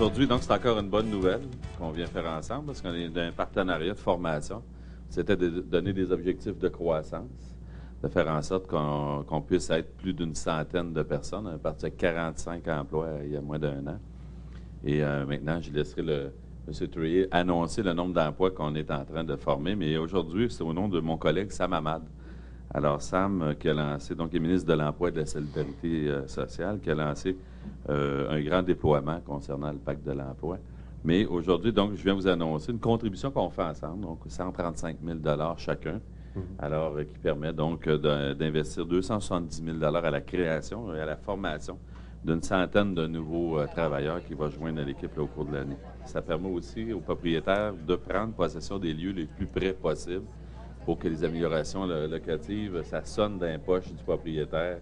Aujourd'hui, donc, c'est encore une bonne nouvelle qu'on vient faire ensemble parce qu'on est dans un partenariat de formation. C'était de donner des objectifs de croissance, de faire en sorte qu'on puisse être plus d'une centaine de personnes. On est parti de 45 emplois il y a moins d'un an. Et maintenant, je laisserai M. Treuillet annoncer le nombre d'emplois qu'on est en train de former. Mais aujourd'hui, c'est au nom de mon collègue Sam Hamad. Alors, Sam, qui a lancé, donc, est ministre de l'Emploi et de la Solidarité sociale, qui a lancé un grand déploiement concernant le pacte de l'emploi. Mais aujourd'hui, donc, je viens vous annoncer une contribution qu'on fait ensemble, donc 135 000 chacun, alors qui permet donc d'investir 270 000 à la création et à la formation d'une centaine de nouveaux travailleurs qui vont joindre l'équipe au cours de l'année. Ça permet aussi aux propriétaires de prendre possession des lieux les plus près possibles pour que les améliorations locatives, ça sonne dans les poches du propriétaire,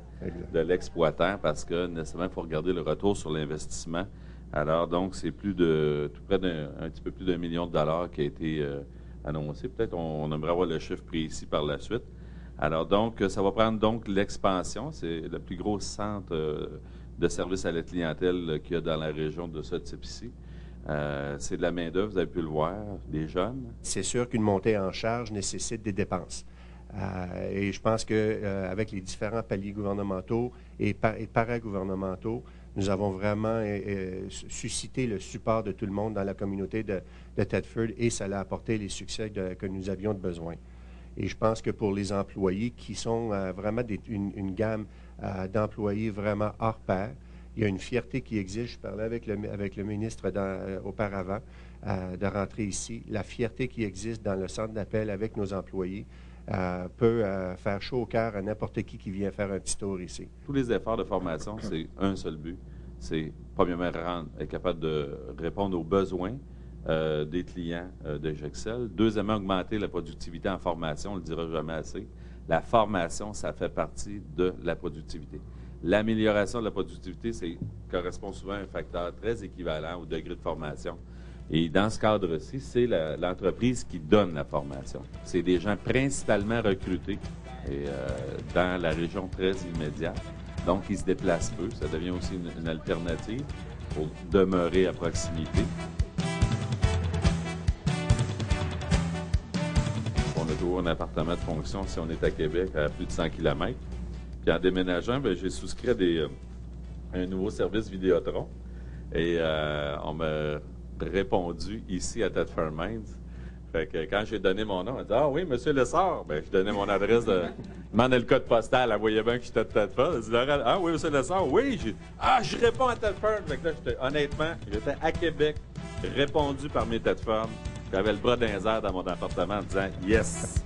de l'exploitant, parce que nécessairement, il faut regarder le retour sur l'investissement. Alors, donc, c'est tout près un petit peu plus d'1 million de dollars qui a été annoncé. Peut-être on aimerait avoir le chiffre précis par la suite. Alors, donc, ça va prendre donc l'expansion. C'est le plus gros centre de service à la clientèle qu'il y a dans la région de ce type-ci. C'est de la main-d'œuvre, vous avez pu le voir, des jeunes. C'est sûr qu'une montée en charge nécessite des dépenses. Et je pense qu'avec les différents paliers gouvernementaux et paragouvernementaux, nous avons vraiment suscité le support de tout le monde dans la communauté de Thetford et ça a apporté les succès que nous avions de besoin. Et je pense que pour les employés qui sont vraiment une gamme d'employés vraiment hors pair, il y a une fierté qui existe. Je parlais avec le ministre auparavant de rentrer ici. La fierté qui existe dans le centre d'appel avec nos employés peut faire chaud au cœur à n'importe qui vient faire un petit tour ici. Tous les efforts de formation, c'est un seul but. C'est, premièrement, être capable de répondre aux besoins des clients de Gexcel. Deuxièmement, augmenter la productivité en formation, on ne le dira jamais assez. La formation, ça fait partie de la productivité. L'amélioration de la productivité, correspond souvent à un facteur très équivalent au degré de formation. Et dans ce cadre-ci, c'est l'entreprise qui donne la formation. C'est des gens principalement recrutés dans la région très immédiate. Donc, ils se déplacent peu. Ça devient aussi une alternative pour demeurer à proximité. On a toujours un appartement de fonction si on est à Québec à plus de 100 km. Puis en déménageant, j'ai souscrit un nouveau service Vidéotron. Et on m'a répondu ici à Thetford Mines. Fait que quand j'ai donné mon nom, elle dit « Ah oui, monsieur Lessard! » Je donnais mon adresse de... demandais le code postal, elle voyait bien que j'étais de Thetford. Elle dit « Ah oui, monsieur Lessard! Oui! » Je réponds à Thetford! Fait que là, honnêtement, j'étais à Québec, répondu par mes Thetford. J'avais le bras d'un air dans mon appartement en disant « Yes! »